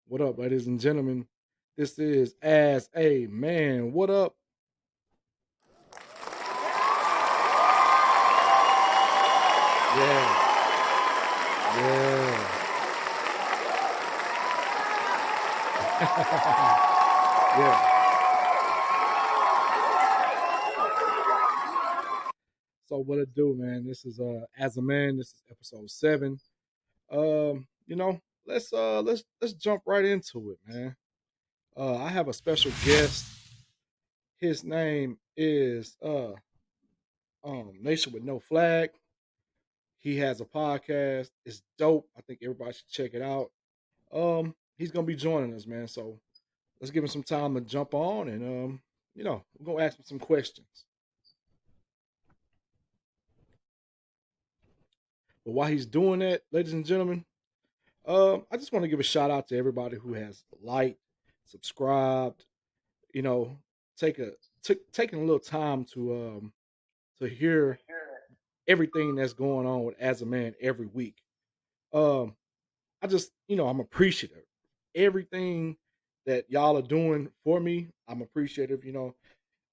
What up, ladies and gentlemen? This is As a Man. What up? Yeah, yeah, yeah. So what it do, man? This is As a Man. This is episode 7. Let's jump right into it, man. I have a special guest. His name is Nation with No Flag. He has a podcast. It's dope. I think everybody should check it out. He's gonna be joining us, man. So let's give him some time to jump on and we're gonna ask him some questions. But while he's doing that, ladies and gentlemen, I just want to give a shout out to everybody who has liked, subscribed, you know, taking a little time to hear everything that's going on with As a Man every week. Um, I just, I'm appreciative. Everything that y'all are doing for me, I'm appreciative.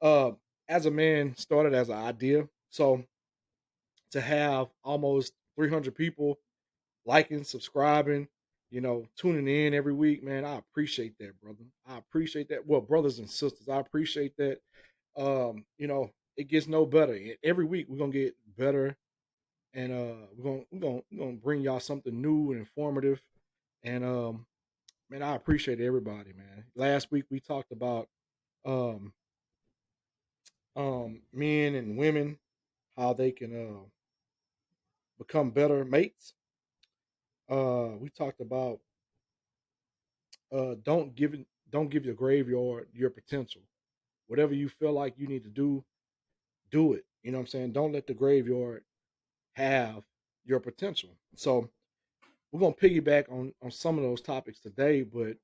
Uh, as a Man started as an idea, so to have almost 300 people liking, subscribing, tuning in every week, man, I appreciate that, brother. I appreciate that. Well, brothers and sisters, I appreciate that. It gets no better. Every week we're gonna get better, and we're gonna bring y'all something new and informative. And man, I appreciate everybody, man. Last week we talked about um men and women, how they can become better mates. We talked about don't give your graveyard your potential. Whatever you feel like you need to do it. You know what I'm saying? Don't let the graveyard have your potential. So we're gonna piggyback on some of those topics today, but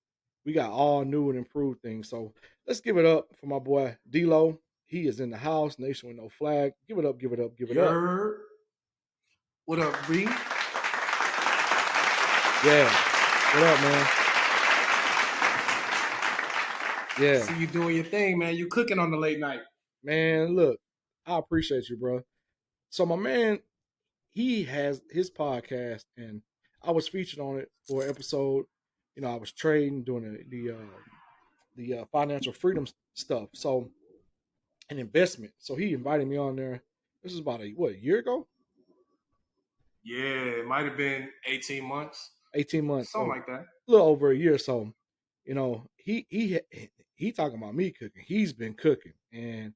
we got all new and improved things. So let's give it up for my boy Delo. He is in the house, Nation with No Flag. Give it up, give it up, give it up. Yer. What up, B? Yeah. What up, man? Yeah. See you doing your thing, man. You cooking on the late night. Man, look, I appreciate you, bro. So my man, he has his podcast, and I was featured on it for an episode. I was trading, doing the financial freedom stuff, so an investment. So he invited me on there. This is about a year ago? Yeah, it might have been 18 months. 18 months, Something so like that. a little over a year. So, he talking about me cooking. He's been cooking, and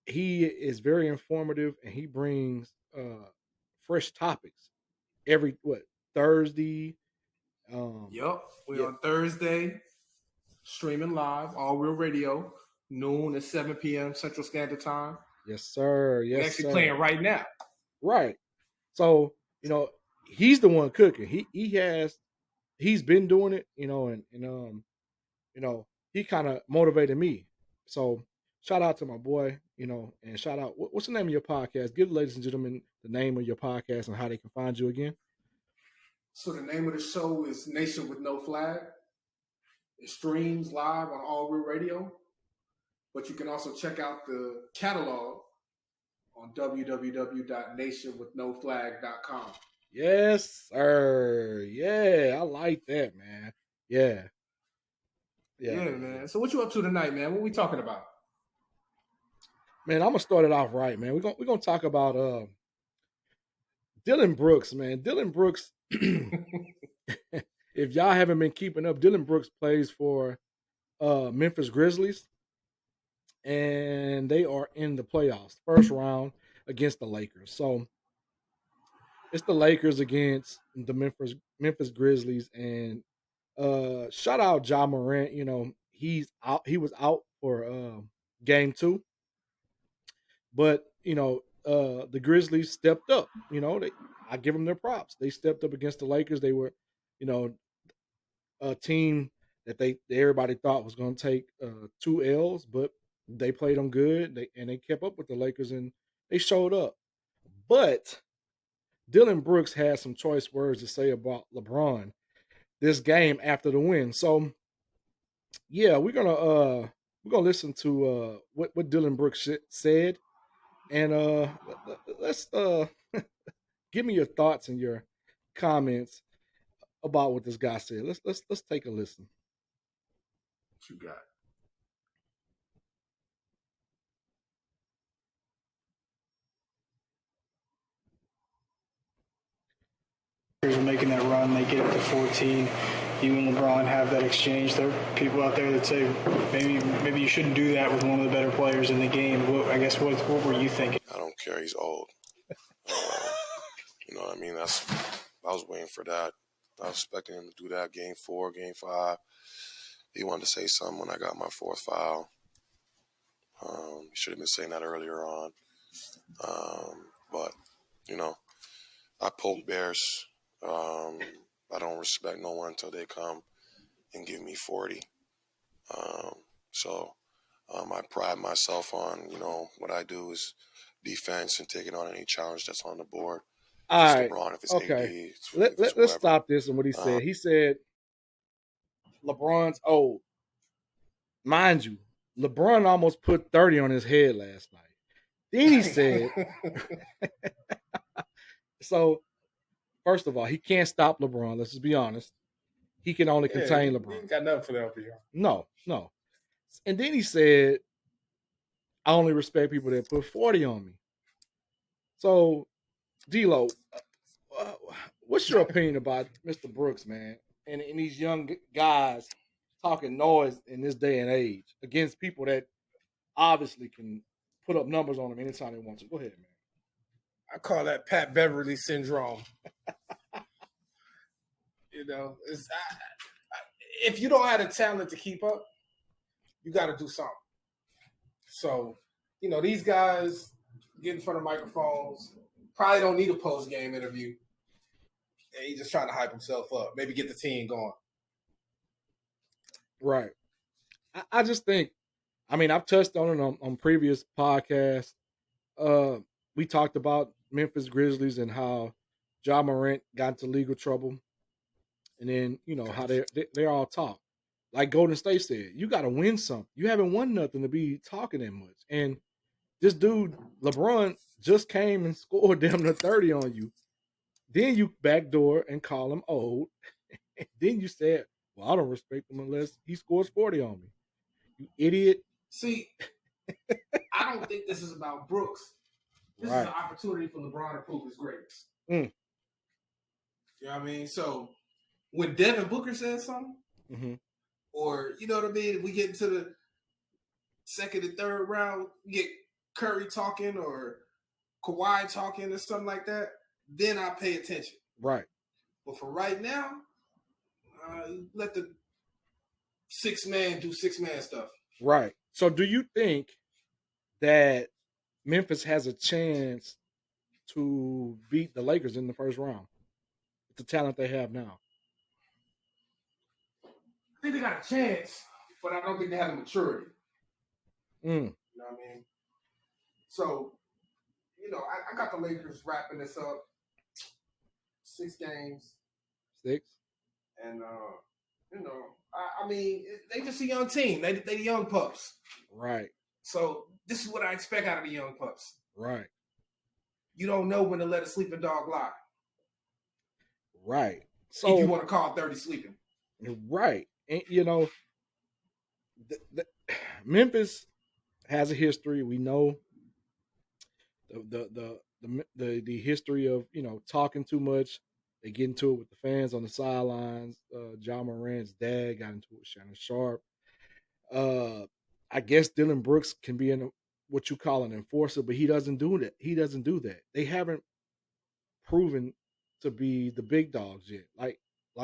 he is very informative, and he brings fresh topics every Thursday. Yup. We're Yeah, on Thursday, streaming live, All Real Radio, noon at 7 p.m. Central Standard Time. yes, sir. We're Yes, actually sir. playing right now. Right. So, he's the one cooking. He's been doing it, and he kind of motivated me. So shout out to my boy, and shout out. What's the name of your podcast? Give the ladies and gentlemen the name of your podcast and how they can find you again. So the name of the show is Nation with No Flag. It streams live on All Real Radio, but you can also check out the catalog on www.nationwithnoflag.com. Yes, sir. Yeah, I like that, man. Yeah, Yeah, yeah. man. So what you up to tonight, man? What we talking about? Man, I'm gonna start it off right, man. We're gonna talk about Dillon Brooks, man. Dillon Brooks. If y'all haven't been keeping up, Dillon Brooks plays for Memphis Grizzlies, and they are in the playoffs, first round against the Lakers. So it's the Lakers against the Memphis Grizzlies, and shout out Ja Morant. He's out. He was out for game 2, but the Grizzlies stepped up. I give them their props. They stepped up against the Lakers. They were, you know, a team that everybody thought was going to take 2 L's, but they played them good. They kept up with the Lakers, and they showed up. But Dillon Brooks had some choice words to say about LeBron this game after the win. So yeah, we're gonna listen to what Dillon Brooks said, and let's give me your thoughts and your comments about what this guy said. Let's take a listen. What you got? Making that run, they get up to 14. You and LeBron have that exchange. There are people out there that say maybe you shouldn't do that with one of the better players in the game. What were you thinking? I don't care. He's old. You know what I mean? I was waiting for that. I was expecting him to do that game 4, game 5. He wanted to say something when I got my 4th foul. He should have been saying that earlier on. But, you know, I poke bears. I don't respect no one until they come and give me 40. I pride myself on, what I do is defense and taking on any challenge that's on the board. If All it's right, LeBron, if it's okay. AD, if it's Let's whoever. stop this and what he said. He said LeBron's old. Mind you, LeBron almost put 30 on his head last night. Then he said, so first of all, he can't stop LeBron. Let's just be honest. He can only contain LeBron. He ain't got nothing for the LPR. No. And then he said, I only respect people that put 40 on me. So, Delo, what's your opinion about Mr. Brooks, man, and these young guys talking noise in this day and age against people that obviously can put up numbers on them anytime they want to? Go ahead, man. I call that Pat Beverly syndrome. If you don't have the talent to keep up, you got to do something. So, these guys get in front of microphones, probably don't need a post-game interview. And he's just trying to hype himself up, maybe get the team going. Right. I just think, I've touched on it on previous podcasts. We talked about Memphis Grizzlies and how Ja Morant got into legal trouble. And then, how they're all talk. Like Golden State said, you got to win something. You haven't won nothing to be talking that much. And this dude, LeBron, just came and scored damn near 30 on you. Then you backdoor and call him old. And then you said, well, I don't respect him unless he scores 40 on me. You idiot. See, I don't think this is about Brooks. This is an opportunity for LeBron to prove his greatness. You know what I mean? So when Devin Booker says something, or you know what I mean, we get into the second and third round, we get Curry talking or Kawhi talking or something like that, then I pay attention. Right. But for right now, let the 6-man do 6-man stuff. Right. So do you think that Memphis has a chance to beat the Lakers in the first round with the talent they have now? I think they got a chance, but I don't think they have the maturity. You know what I mean? So, I got the Lakers wrapping this up. 6 games. 6? And, they just a young team. They the young pups. Right. So this is what I expect out of the young pups. Right. You don't know when to let a sleeping dog lie. Right. So if you want to call 30 sleeping. Right. And, Memphis has a history. We know the history of, talking too much. They get into it with the fans on the sidelines. Ja Morant's dad got into it with Shannon Sharp. I guess Dillon Brooks can be what you call an enforcer, but he doesn't do that. They haven't proven to be the big dogs yet. Like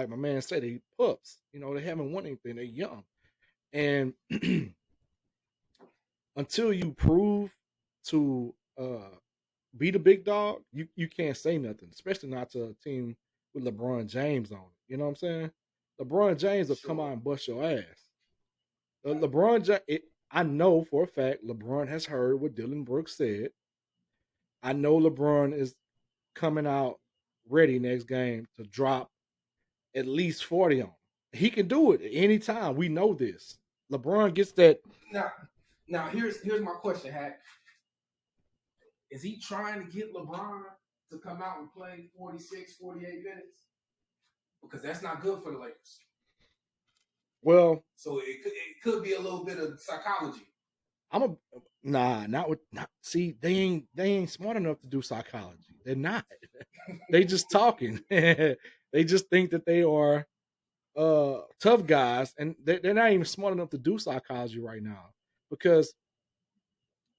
my man said, they pups. They haven't won anything. They're young. And until you prove to be the big dog, you can't say nothing, especially not to a team with LeBron James on it. You know what I'm saying? LeBron James will come out and bust your ass. I know for a fact LeBron has heard what Dillon Brooks said. I know LeBron is coming out ready next game to drop at least 40 on him. he can do it anytime. We know this. LeBron gets that. Now here's my question, Hack. Is he trying to get LeBron to come out and play 46, 48 minutes? Because that's not good for the Lakers. Well, so it could be a little bit of psychology. See, they ain't smart enough to do psychology. They're not. They just talking. They just think that they are tough guys, and they're not even smart enough to do psychology right now. Because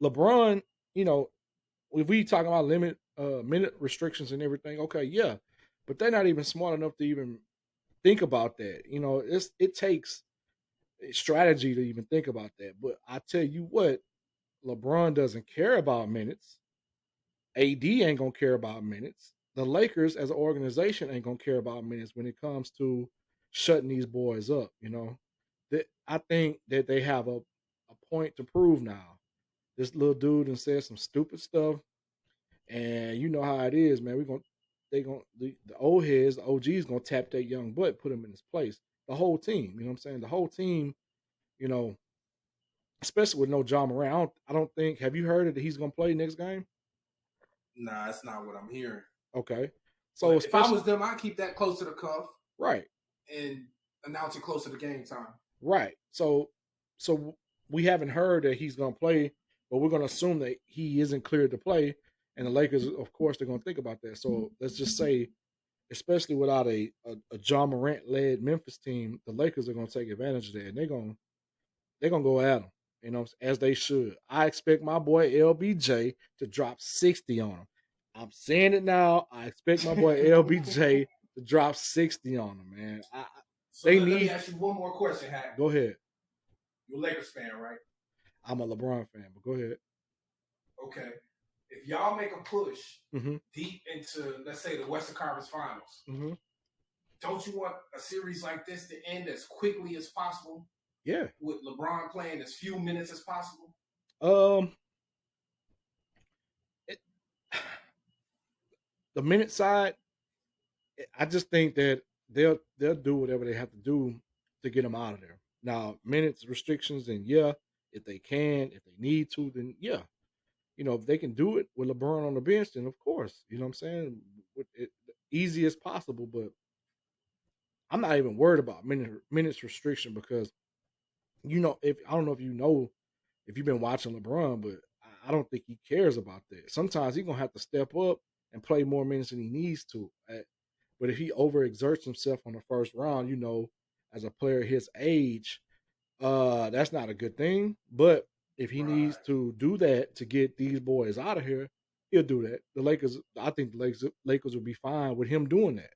LeBron, if we talking about minute restrictions and everything, okay, yeah, but they're not even smart enough to even think about that. It takes strategy to even think about that. But I tell you what, LeBron doesn't care about minutes. AD ain't gonna care about minutes. The Lakers as an organization ain't gonna care about minutes when it comes to shutting these boys up. That I think that they have a point to prove now. This little dude and said some stupid stuff, and you know how it is, man. The old heads, the OGs gonna tap that young butt, put him in his place. The whole team, you know what I'm saying? The whole team, you know, especially with no John Morant. I don't think. Have you heard that he's gonna play next game? Nah, that's not what I'm hearing. Okay, so if I was them, I'd keep that close to the cuff, right, and announce it closer to game time. Right. So we haven't heard that he's gonna play, but we're gonna assume that he isn't cleared to play, and the Lakers, of course, they're gonna think about that. So let's just say, especially without a John Morant led Memphis team, the Lakers are gonna take advantage of that, and they're gonna go at him, as they should. I expect my boy LBJ to drop 60 on him. I'm saying it now. I expect my boy LBJ to drop 60 on him, man. Let me ask you one more question, Hack. Go ahead. You're a Lakers fan, right? I'm a LeBron fan, but go ahead. Okay. If y'all make a push deep into, let's say, the Western Conference Finals, don't you want a series like this to end as quickly as possible? Yeah. With LeBron playing as few minutes as possible? The minute side, I just think that they'll do whatever they have to do to get him out of there. Now, minutes restrictions, and if they can, if they need to, then if they can do it with LeBron on the bench, then of course, you know what I'm saying, with it, easy as possible. But I'm not even worried about minutes restriction because if I don't know if you've been watching LeBron, but I don't think he cares about that. Sometimes he's gonna have to step up and play more minutes than he needs to. But if he overexerts himself on the first round, as a player his age, that's not a good thing. But if he needs to do that to get these boys out of here, he'll do that. I think the Lakers will be fine with him doing that.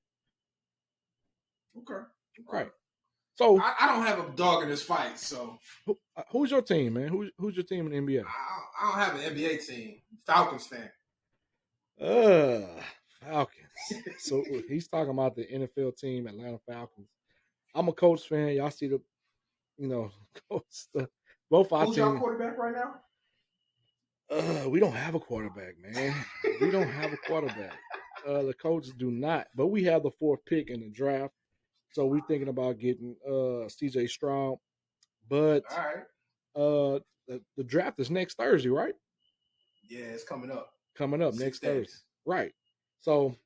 Okay. Right. So I don't have a dog in this fight. So who's your team, man? Who's your team in the NBA? I don't have an NBA team. Falcons fan. Falcons. So he's talking about the NFL team, Atlanta Falcons. I'm a Colts fan. Y'all see the, Colts. Both our teams. Who's your quarterback right now? We don't have a quarterback, man. We don't have a quarterback. The Colts do not, but we have the 4th pick in the draft. So we're thinking about getting CJ Stroud. But all right. The draft is next Thursday, right? Yeah, it's coming up. Coming up next Thursday. Right. So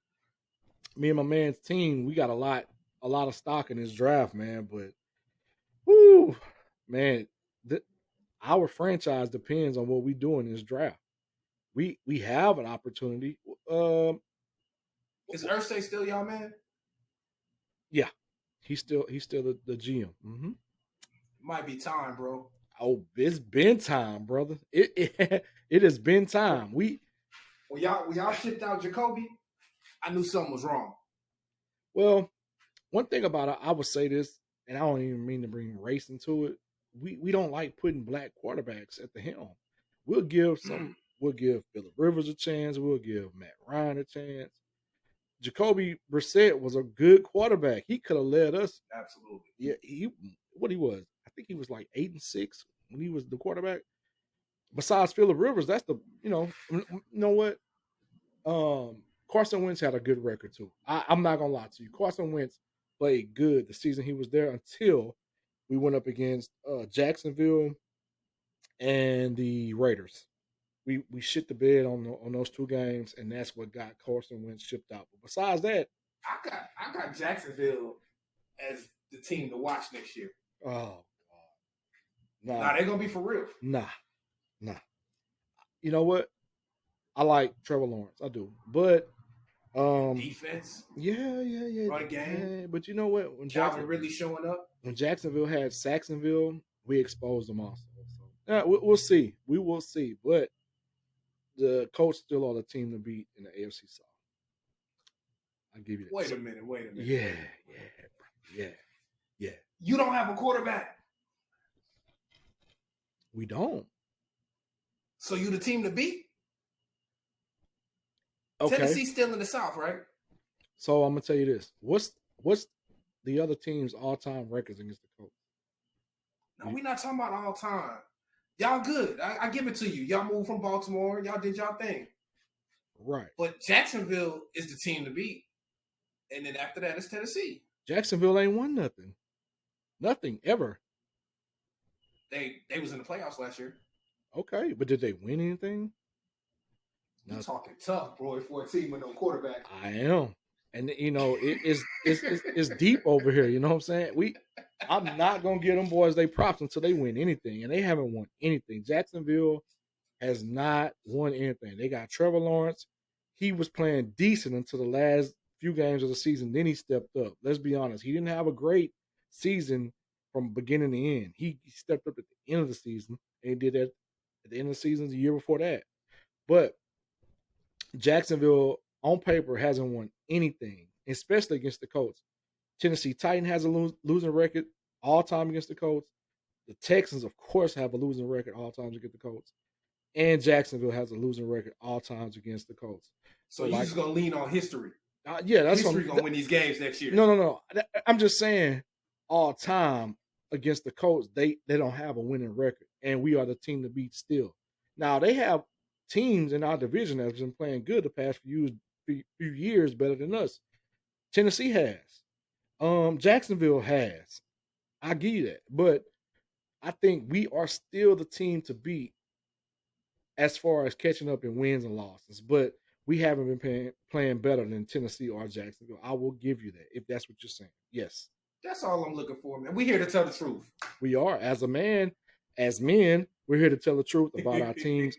me and my man's team, we got a lot of stock in this draft, man. But man, our franchise depends on what we do in this draft. We have an opportunity. Is Irsay still y'all man? Yeah. He's still the GM. Mm-hmm. Might be time, bro. Oh, it's been time, brother. It has been time. When y'all shipped out Jacoby, I knew something was wrong. Well, one thing about it, I would say this, and I don't even mean to bring race into it. We don't like putting black quarterbacks at the helm. We'll give Phillip Rivers a chance. We'll give Matt Ryan a chance. Jacoby Brissett was a good quarterback. He could have led us. Absolutely. Yeah, he was. I think he was like 8-6 when he was the quarterback. Besides Phillip Rivers, that's you know what? Carson Wentz had a good record too. I'm not gonna lie to you. Carson Wentz played good the season he was there until we went up against Jacksonville and the Raiders. We shit the bed on those two games, and that's what got Carson Wentz shipped out. But besides that, I got Jacksonville as the team to watch next year. oh God, nah, Nah, they're gonna be for real. nah. You know what? I like Trevor Lawrence, I do, but Defense, yeah, run game. But you know what? Calvin Ridley showing up. When Jacksonville had Saxonville, we exposed them also. So yeah, we'll see. We will see. But the Colts still are the team to beat in the AFC South. I'll give you that. Wait a minute. Yeah. You don't have a quarterback, We don't. so you the team to beat. Okay. Tennessee's still in the South, right? So I'm gonna tell you this. What's the other team's all-time records against the Colts? No, we're not talking about all time. Y'all good. I give it to you. Y'all moved from Baltimore. Y'all did y'all thing. Right. But Jacksonville is the team to beat. And then after that, it's Tennessee. Jacksonville ain't won nothing. Nothing ever. They was in the playoffs last year. Okay, but did they win anything? You talking tough, bro, for a team with no quarterback. I am. And you know, it's deep over here. You know what I'm saying? I'm not gonna give them boys they props until they win anything, and they haven't won anything. Jacksonville has not won anything. They got Trevor Lawrence. He was playing decent until the last few games of the season. Then he stepped up. Let's be honest. He didn't have a great season from beginning to end. He stepped up at the end of the season, and he did that at the end of the season the year before that. But Jacksonville, on paper, hasn't won anything, especially against the Colts. Tennessee Titan has a losing record all time against the Colts. The Texans, of course, have a losing record all times against the Colts. And Jacksonville has a losing record all times against the Colts. So you're just going to lean on history. Yeah, that's history going to win these games next year. No. I'm just saying all time against the Colts, they don't have a winning record. And we are the team to beat still. Now, they have teams in our division that have been playing good the past few years better than us. Tennessee has. Jacksonville has. I give you that. But I think we are still the team to beat as far as catching up in wins and losses. But we haven't been playing better than Tennessee or Jacksonville. I will give you that, if that's what you're saying. Yes. That's all I'm looking for, man. We're here to tell the truth. We are. As men, we're here to tell the truth about our teams.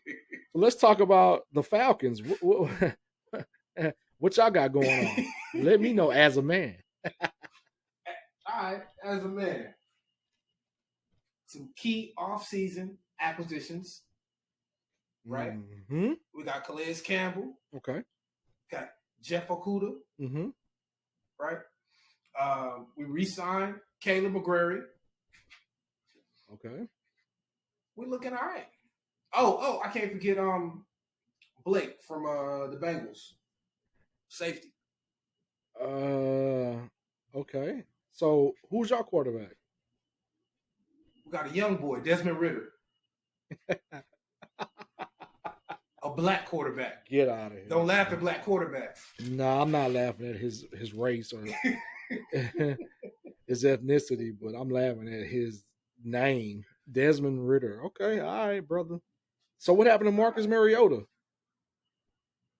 So let's talk about the Falcons. What y'all got going on? Let me know as a man. All right, as a man. Some key off-season acquisitions, right? Mm-hmm. We got Calais Campbell. Okay. Got Jeff Okuda. Mm-hmm. Right? We re-signed Caleb McGrary. Okay. We're looking all right. Oh, I can't forget Blake from the Bengals. Safety. Okay. So who's your quarterback? We got a young boy, Desmond Ritter. A black quarterback. Get out of here. Don't laugh at black quarterbacks. No, I'm not laughing at his race or his ethnicity, but I'm laughing at his name, Desmond Ritter. Okay, all right, brother. So what happened to Marcus Mariota?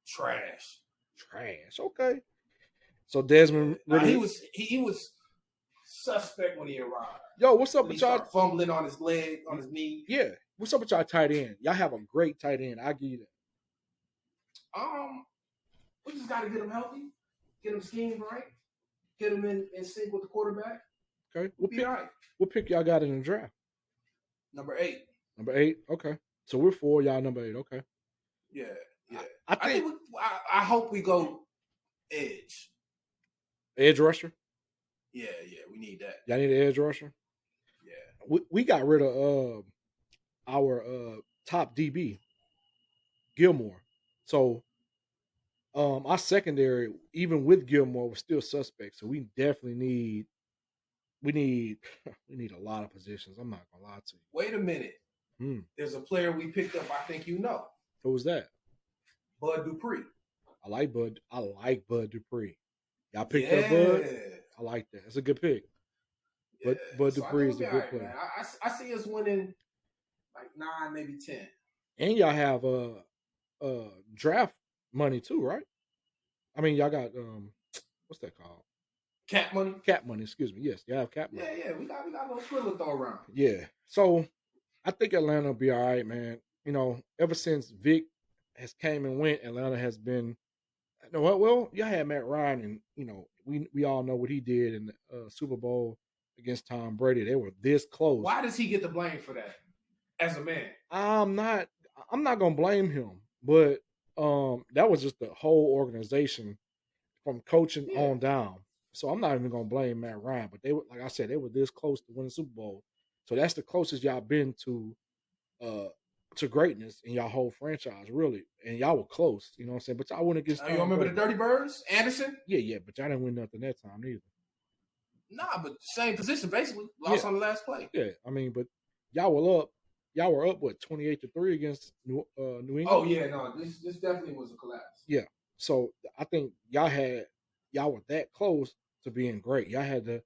Trash. Okay. So Desmond Ritter. He was suspect when he arrived. Yo, what's up with y'all? Fumbling on his leg, on his knee. Yeah. What's up with y'all tight end? Y'all have a great tight end. I give you that. We just got to get him healthy, get him schemed right, get him in sync with the quarterback. Okay. What pick y'all got in the draft? Number 8. Number 8. Okay. So we're 4. Y'all number 8. Okay. Yeah. I hope we go edge. Edge rusher. Yeah. We need that. Y'all need an edge rusher. Yeah. We got rid of our top DB, Gilmore. So our secondary, even with Gilmore, was still suspect. So we definitely need a lot of positions. I'm not gonna lie to you. Wait a minute. There's a player we picked up. I think you know. Who was that? Bud Dupree. I like Bud Dupree. Y'all picked up Bud? I like that. It's a good pick. But So I Dupree think is we'll a be all good right, player. man. I see us winning like 9, maybe 10. And y'all have draft money too, right? I mean, y'all got what's that called? Cap money. Cap money. Excuse me. Yes, y'all have cap money. Yeah, we got a little thriller to throw around. Yeah. So I think Atlanta will be all right, man. You know, ever since Vic has came and went, Atlanta has been. No, well, y'all had Matt Ryan, and you know, we all know what he did in the Super Bowl against Tom Brady. They were this close. Why does he get the blame for that? As a man, I'm not gonna blame him, but that was just the whole organization from coaching on down. So I'm not even gonna blame Matt Ryan, but they were, like I said, they were this close to winning the Super Bowl. So that's the closest y'all been uh to greatness in y'all whole franchise, really. And y'all were close, you know what I'm saying? But y'all went against you Tom remember Brady. the Dirty Birds, Anderson? Yeah, but y'all didn't win nothing that time either. Nah, but same position basically. Lost on the last play. Yeah, I mean, but y'all were up what 28-3 against New England. Oh yeah, no, this definitely was a collapse. Yeah. So I think y'all were that close to being great. Y'all had the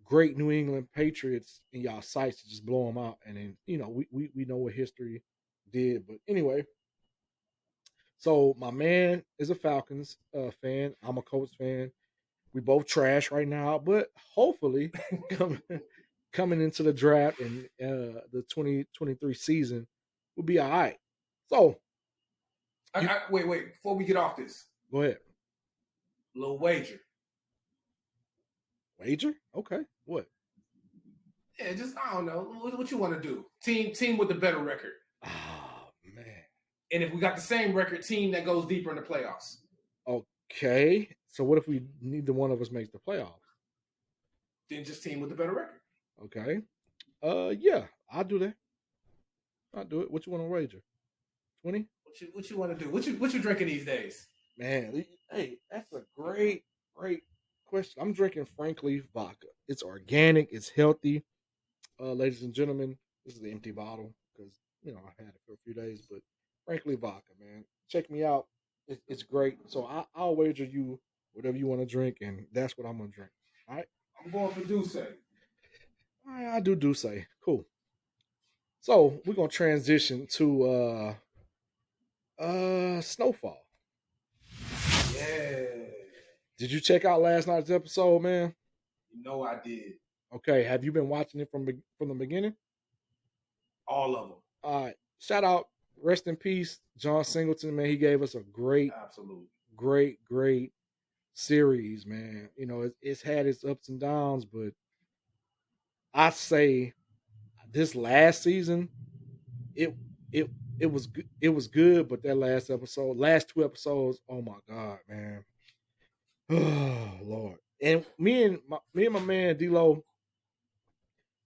great New England Patriots in y'all sights to just blow them out, and then you know we know what history did. But anyway, so my man is a Falcons fan. I'm a Colts fan. We both trash right now, but hopefully coming into the draft and the 2023 season will be all right. So Wait, before we get off this, go ahead. little wager. Wager? Okay. What? Yeah, just I don't know what you want to do. Team with the better record. Oh man. And if we got the same record, team that goes deeper in the playoffs. Okay. So what if we neither one of us makes the playoffs? Then just team with the better record. Okay. Yeah, I'll do that. I'll do it. What you want to wager? 20? What you want to do? What you drinking these days? Man, hey, that's a great question. I'm drinking Frankly vodka. It's organic, it's healthy. Ladies and gentlemen, this is the empty bottle because you know I had it for a few days, but Frankly vodka, man. Check me out. It's great. So I'll wager you whatever you want to drink, and that's what I'm gonna drink. All right. I'm going for Douce. All right, I do say cool. So we're gonna transition to Snowfall. Yeah. Did you check out last night's episode, man? You know I did. Okay, have you been watching it from the beginning? All of them. All right. Shout out, rest in peace, John Singleton, man. He gave us a Absolutely. great series, man. You know, it's had its ups and downs, but I say this last season, it it it was good, but that last two episodes, oh my god, man. Oh Lord. And me and my man Delo,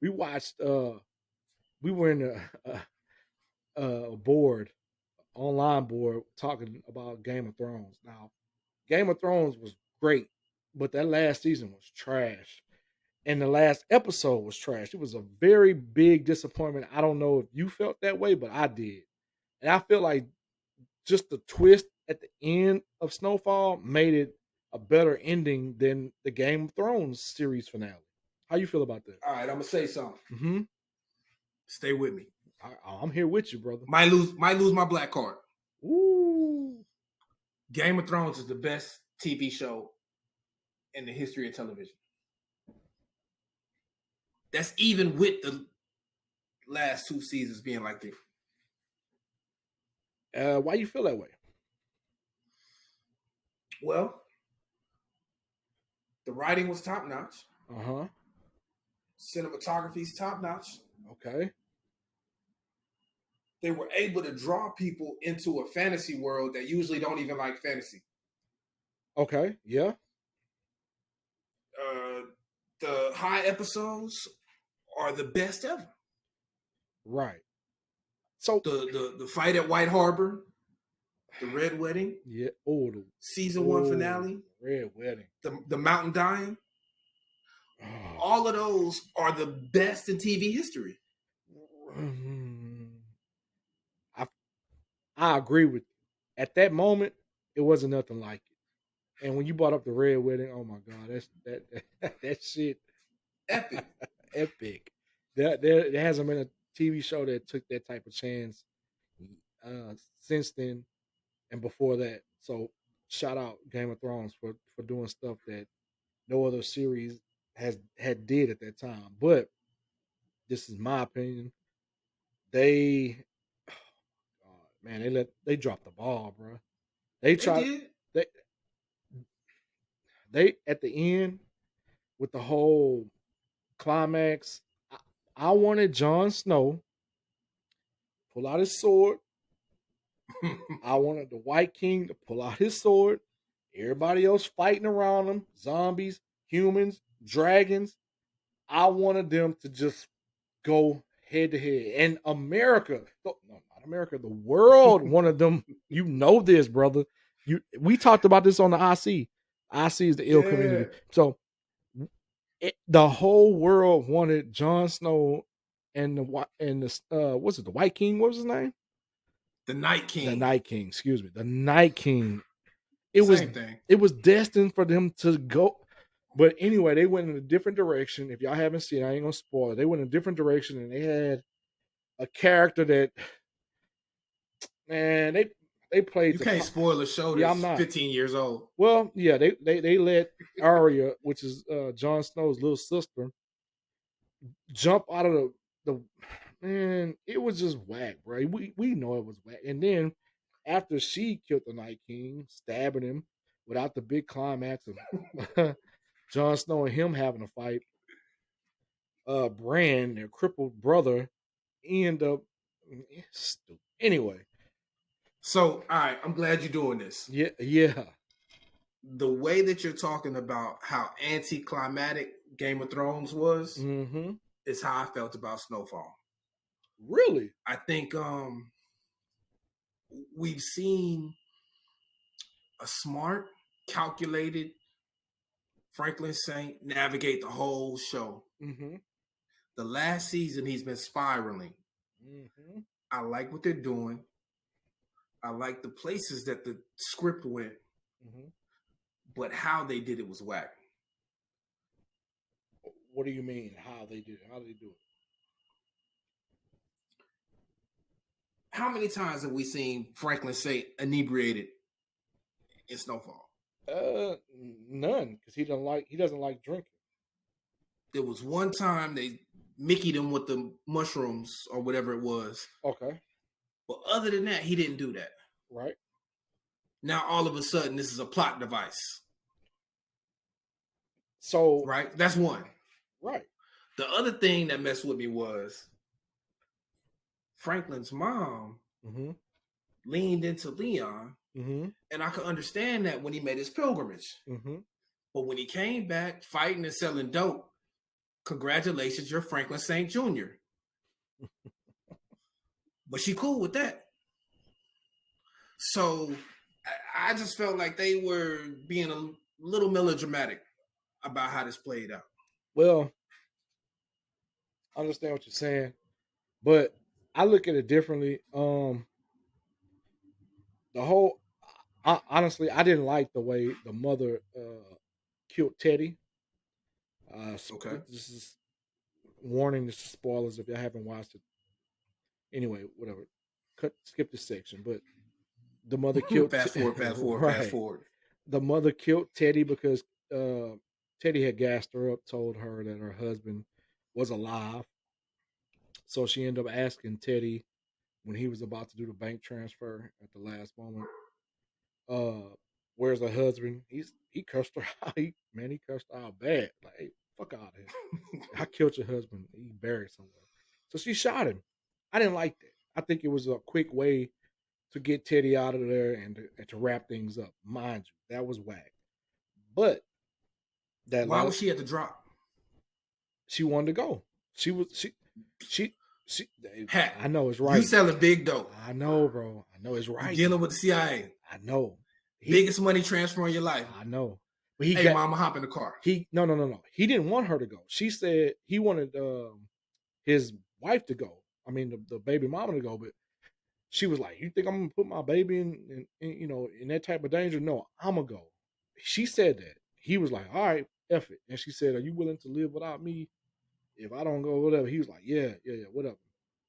we watched we were in a board, online board talking about Game of Thrones. Now, Game of Thrones was great, but that last season was trash. And the last episode was trash. It was a very big disappointment. I don't know if you felt that way, but I did. And I feel like just the twist at the end of Snowfall made it a better ending than the Game of Thrones series finale. How you feel about that? All right, I'm gonna say something. Mm-hmm. Stay with me. I'm here with you, brother. Might lose my black card. Ooh. Game of Thrones is the best TV show in the history of television. That's even with the last two seasons being like this. Why you feel that way? Well, the writing was top notch. Uh-huh. Cinematography's top notch. Okay. They were able to draw people into a fantasy world that usually don't even like fantasy. Okay. Yeah. The high episodes are the best ever. Right. So the fight at White Harbor, the Red Wedding, yeah. Oh, the season 1 finale, Red Wedding, the Mountain Dying. Oh. All of those are the best in TV history. I agree with you. At that moment, it wasn't nothing like it. And when you brought up the red wedding, oh my god, that shit Epic. epic. There hasn't been a TV show that took that type of chance since then and before that. So shout out Game of Thrones for doing stuff that no other series had did at that time. But this is my opinion. They, oh, man, they dropped the ball, bro. They They tried did. they they at the end with the whole climax. I wanted Jon Snow pull out his sword. I wanted the White King to pull out his sword. Everybody else fighting around him, zombies, humans, dragons. I wanted them to just go head to head. And America, no, not America, the world wanted them. You know this, brother. We talked about this on the IC. IC is the ill Yeah. community. So the whole world wanted Jon Snow and the what's it, the White King? What was his name? The Night The King. Night King. Excuse me, the Night King. It was Same thing. it was destined for them to go. But anyway, they went in a different direction. If y'all haven't seen it, I ain't gonna spoil it. They went in a different direction, and they had a character that, man, they played. You can't spoil a show Yeah, that's I'm not. 15 years old. Well, yeah, they let Arya, which is Jon Snow's little sister, jump out of the man. It was just whack, bro. We know it was whack. And then after she killed the Night King, stabbing him without the big climax of Jon Snow and him having a fight, Bran, their crippled brother, end up stupid. Anyway, So, all right, I'm glad you're doing this. yeah. The way that you're talking about how anticlimactic Game of Thrones was Mm-hmm. is how I felt about Snowfall. Really? I think we've seen a smart, calculated Franklin Saint navigate the whole show. Mm-hmm. The last season, he's been spiraling. Mm-hmm. I like what they're doing. I like the places that the script went, Mm-hmm. but how they did it was whack. What do you mean? How they did it? How did they do it? How many times have we seen Franklin Saint inebriated in Snowfall? None, because he doesn't like drinking. There was one time they Mickeyed him with the mushrooms or whatever it was. Okay. But other than that, he didn't do that. Right. Now all of a sudden, this is a plot device. So Right? That's one. right. The other thing that messed with me was Franklin's mom Mm-hmm. leaned into Leon, Mm-hmm. and I could understand that when he made his pilgrimage. Mm-hmm. But when he came back fighting and selling dope, congratulations, you're Franklin St. Jr. But she cool with that. So I just felt like they were being a little melodramatic about how this played out. Well, I understand what you're saying, but I look at it differently. The whole, honestly, I didn't like the way the mother killed Teddy. Okay. This is warning. This is spoilers if y'all haven't watched it. Anyway, whatever. Skip this section. But the mother killed. Fast forward. Right. Fast forward. The mother killed Teddy because Teddy had gassed her up, told her that her husband was alive. So she ended up asking Teddy when he was about to do the bank transfer at the last moment, where's her husband? He cursed her out. He cursed her out bad. Like, hey, fuck out of here. I killed your husband. He buried somewhere. So she shot him. I didn't like that. I think it was a quick way to get Teddy out of there and to wrap things up. Mind you, that was whack. But Why was she at the drop? She wanted to go. She. Hat. I know it's right. You selling big dope. I know, bro. I know it's right. You're dealing with the CIA. I know. Biggest money transfer in your life. I know. But mama, hop in the car. No. He didn't want her to go. She said he wanted his wife to go. I mean, the baby mama to go, but she was like, "You think I'm gonna put my baby in that type of danger? No, I'm gonna go." she said that. He was like, all right, F it. And she said, are you willing to live without me if I don't go, whatever? He was like, yeah, whatever.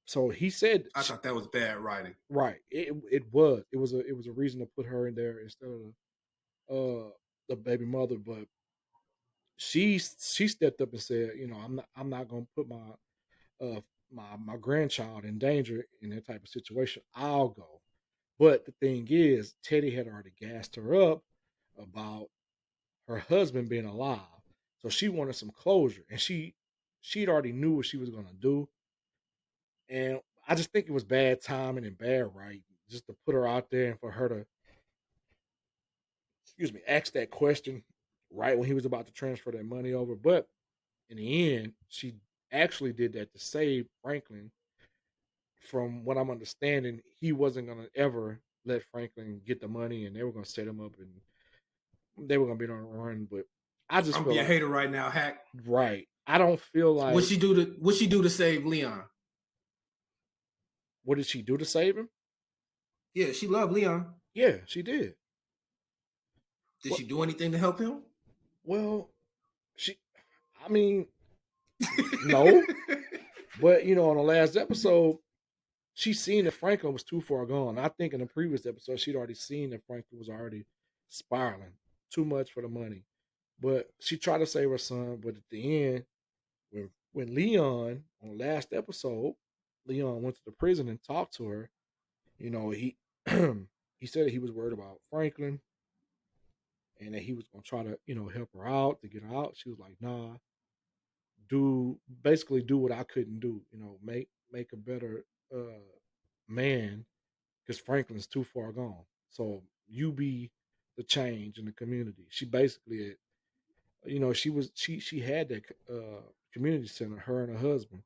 So he said, I thought that was bad writing. right. It was a reason to put her in there instead of the baby mother. But she stepped up and said, I'm not gonna put uh my grandchild in danger in that type of situation. I'll go. But the thing is, Teddy had already gassed her up about her husband being alive. So she wanted some closure. And she'd already knew what she was gonna do. And I just think it was bad timing and bad writing just to put her out there and for her to, ask that question right when he was about to transfer that money over. But in the end, she actually did that to save Franklin. From what I'm understanding, he wasn't gonna ever let Franklin get the money, and they were gonna set him up, and they were gonna be on a run. But I just I'm feel being a like, hater right now, Hack. right. I don't feel like, What she do to save Leon? what did she do to save him? Yeah, she loved Leon. Yeah, she did. Did Well, she do anything to help him? well, she. I mean, no. But on the last episode, she seen that Franklin was too far gone. I think in the previous episode, she'd already seen that Franklin was already spiraling too much for the money. But she tried to save her son. But at the end, when Leon on the last episode, Leon went to the prison and talked to her. He he said that he was worried about Franklin and that he was gonna try to help her out to get her out. She was like, "Nah, do what I couldn't do. Make a better man because Franklin's too far gone. So you be the change in the community." She basically, she had that community center, her and her husband.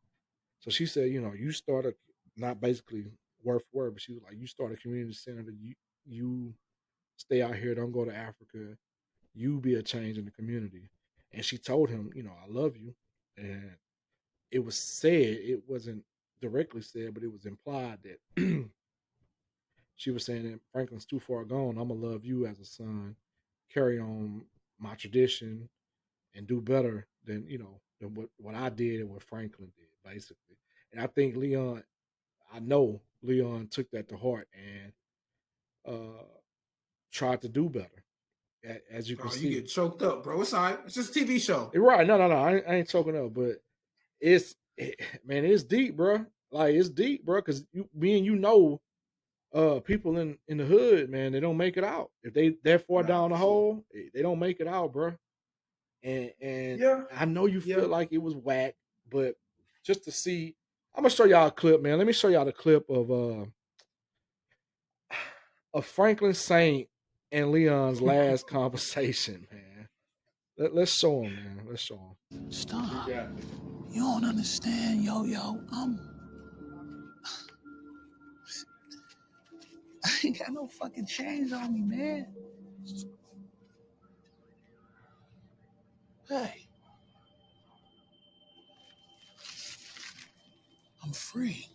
So she said, you start a, not basically word for word, but she was like, you start a community center that you stay out here, don't go to Africa, you be a change in the community. And she told him, I love you. And it was said, it wasn't directly said, but it was implied that she was saying that Franklin's too far gone. I'm gonna love you as a son, carry on my tradition, and do better than what I did and what Franklin did, basically. And I think I know Leon took that to heart and uh, tried to do better. As you can Oh, you see, get choked up, bro. It's all right. It's just a TV show. right? No, I ain't talking up, but man, it's deep, bro. Like it's deep, bro. Because me and people in the hood, man, they don't make it out. If they that far Nah, down the for sure. hole, they don't make it out, bro. And Yeah. I know you Yeah. feel like it was whack, but just to see, I'm gonna show y'all a clip, man. Let me show y'all the clip of Franklin Saint and Leon's last conversation, man. Let's show him, man. Let's show him. Stop. Yeah. You don't understand, yo. I ain't got no fucking chains on me, man. Hey. I'm free.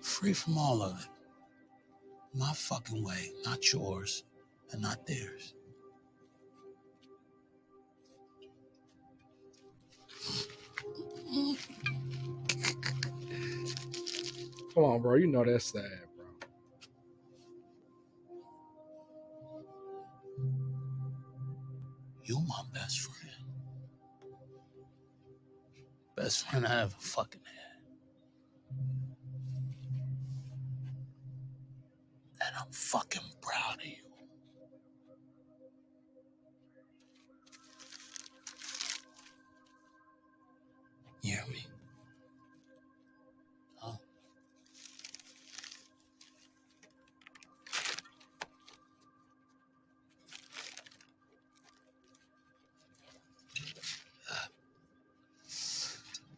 Free from all of it. My fucking way, not yours, and not theirs. Come on, bro. You know that's sad, bro. You're my best friend. Best friend I ever fucking had. And I'm fucking proud of you. You hear me? Huh?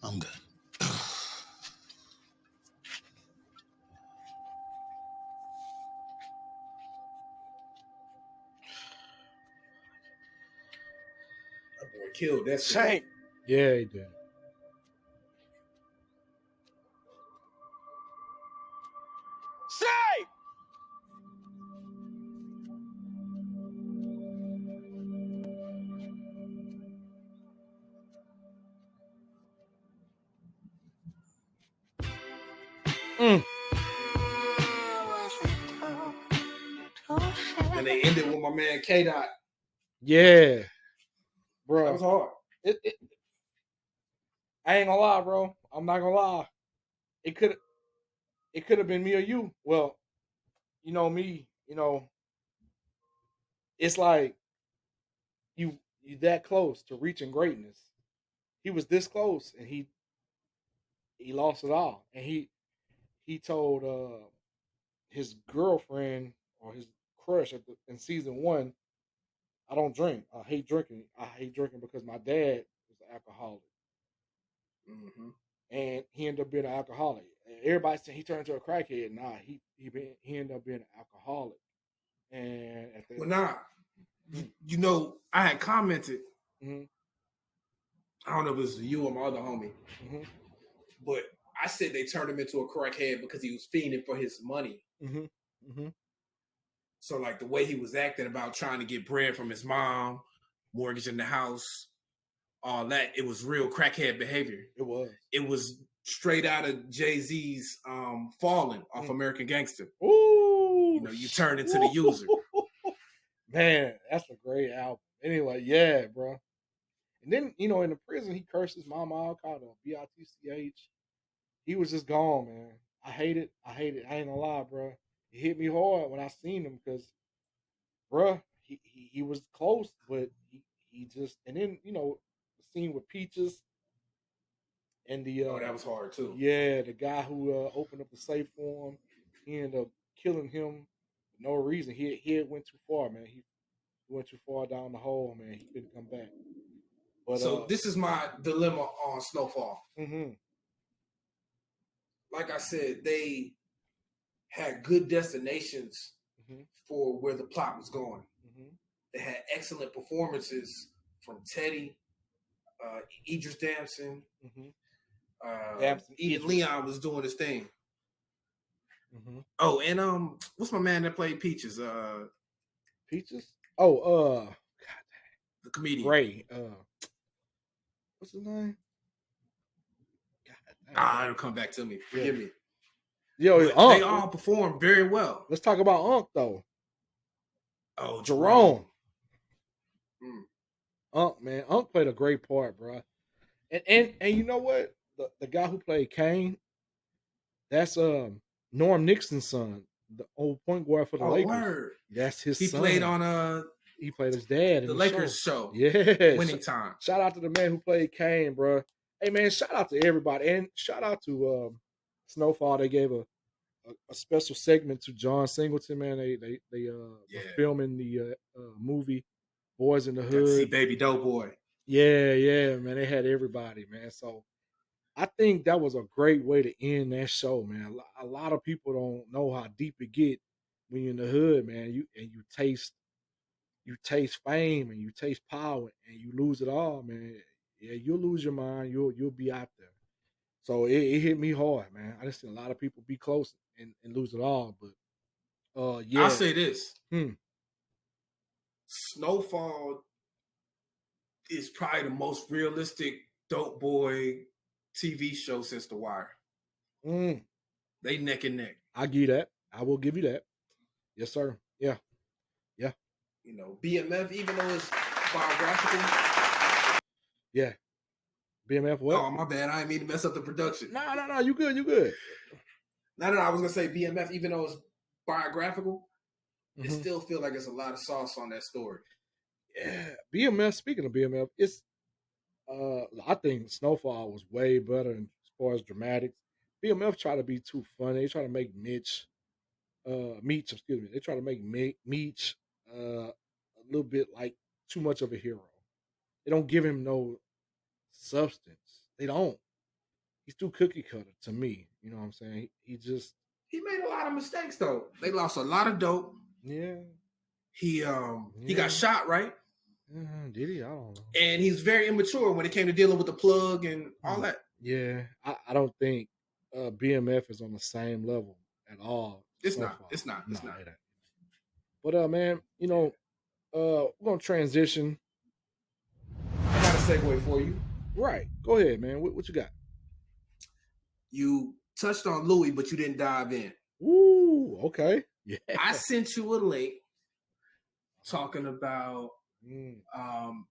I'm good. That boy killed that Saint. Yeah, he did. Saint. Mm. And they ended with my man K Dot. Yeah, bro. That was hard. I ain't gonna lie, bro. I'm not gonna lie. It could have been me or you. Well, you know me. You know, it's like you that close to reaching greatness. He was this close, and he lost it all. And he told his girlfriend or his crush in season 1, I don't drink. I hate drinking. I hate drinking because my dad was an alcoholic. Mm-hmm. And he ended up being an alcoholic. Everybody said he turned into a crackhead. Nah, he ended up being an alcoholic. And at the you know, I had commented. Mm-hmm. I don't know if it was you or my other homie, Mm-hmm. but I said they turned him into a crackhead because he was fiending for his money. Mm-hmm. Mm-hmm. So, like the way he was acting about trying to get bread from his mom, mortgaging the house, all that, it was real crackhead behavior. It was. It was straight out of Jay-Z's Fallen off American Gangster. Ooh. You know, you turn into the user. Man, that's a great album. Anyway, yeah, bro. And then, you know, in the prison, he cursed his mama out, called her bitch. He was just gone, man. I hate it. I ain't gonna lie, bro. It hit me hard when I seen him because, bro, he was close, but he just, and then, you know, the scene with Peaches and the that was hard too. Yeah, the guy who opened up the safe for him, he ended up killing him for no reason. He went too far, man. He went too far down the hole, man. He couldn't come back. But so this is my dilemma on Snowfall. Mm-hmm. Like I said, they had good destinations for where the plot was going. Mm-hmm. They had excellent performances from Teddy, Idris Damson. Even Leon was doing his thing. Mm-hmm. Oh, and what's my man that played Peaches? Peaches? Oh, God, the comedian Ray. What's his name? God, it'll come back to me. Forgive me. Yo, they all performed very well. Let's talk about Unc though. Oh, Jerome. Unc, man, Unc played a great part, bro. And you know what? The guy who played Kane, that's Norm Nixon's son, the old point guard for the Lakers. Word. That's his son. He played on he played his dad in the Lakers show. Yeah, Winning Time. Shout out to the man who played Kane, bro. Hey man, shout out to everybody, and shout out to Snowfall. They gave a special segment to John Singleton, man. They were filming the movie Boys in the Hood. See Baby Doughboy. Yeah, man. They had everybody, man. So I think that was a great way to end that show, man. A lot of people don't know how deep it get when you're in the hood, man. You taste fame and you taste power and you lose it all, man. Yeah, you'll lose your mind. You'll be out there. So it hit me hard, man. I just seen a lot of people be close and lose it all. But yeah. I'll say this. Snowfall is probably the most realistic dope boy TV show since The Wire. They neck and neck. I give you that. I will give you that. Yes, sir. Yeah. You know, BMF, even though it's biographical. Yeah. BMF what? Oh, my bad. I didn't mean to mess up the production. No. You good. No. I was going to say BMF, even though it's biographical, it still feel like it's a lot of sauce on that story. Yeah. BMF, speaking of BMF, it's I think Snowfall was way better as far as dramatics. BMF try to be too funny. They try to make Meech, they try to make Meech a little bit like too much of a hero. They don't give him no substance. They don't. He's too cookie cutter to me. You know what I'm saying? He made a lot of mistakes though. They lost a lot of dope. Yeah. He got shot, right? Did he? I don't know. And he's very immature when it came to dealing with the plug and all that. Yeah, I don't think BMF is on the same level at all. It's not. But man, you know, we're gonna transition. I got a segue for you. Right. Go ahead, man. What you got? You touched on Louis, but you didn't dive in. Ooh, okay. Yeah. I sent you a link talking about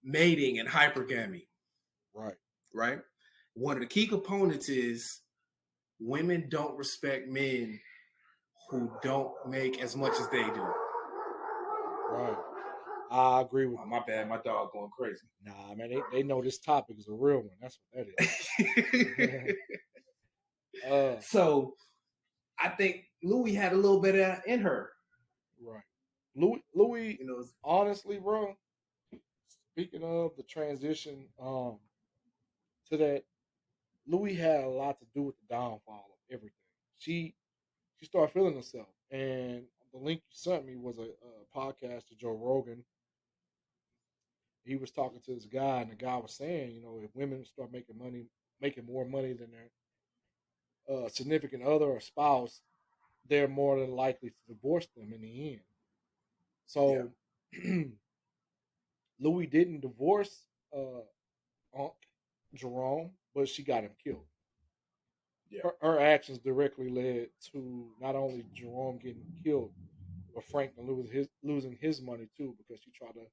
mating and hypergamy. Right. Right. One of the key components is women don't respect men who don't make as much as they do. Right. I agree with Oh, you. my bad, my dog going crazy. Nah, man, they know this topic is a real one. That's what that is. So I think Louis had a little bit of that in her. Right. Louis, You know, honestly, bro, speaking of the transition to that, Louis had a lot to do with the downfall of everything. She started feeling herself, and the link you sent me was a podcast to Joe Rogan. He was talking to this guy, and the guy was saying, you know, if women start making more money than their significant other or spouse, they're more than likely to divorce them in the end. So, Louis didn't divorce Unc Jerome, but she got him killed. yeah. Her actions directly led to not only Jerome getting killed, but Franklin losing his money too because she tried to,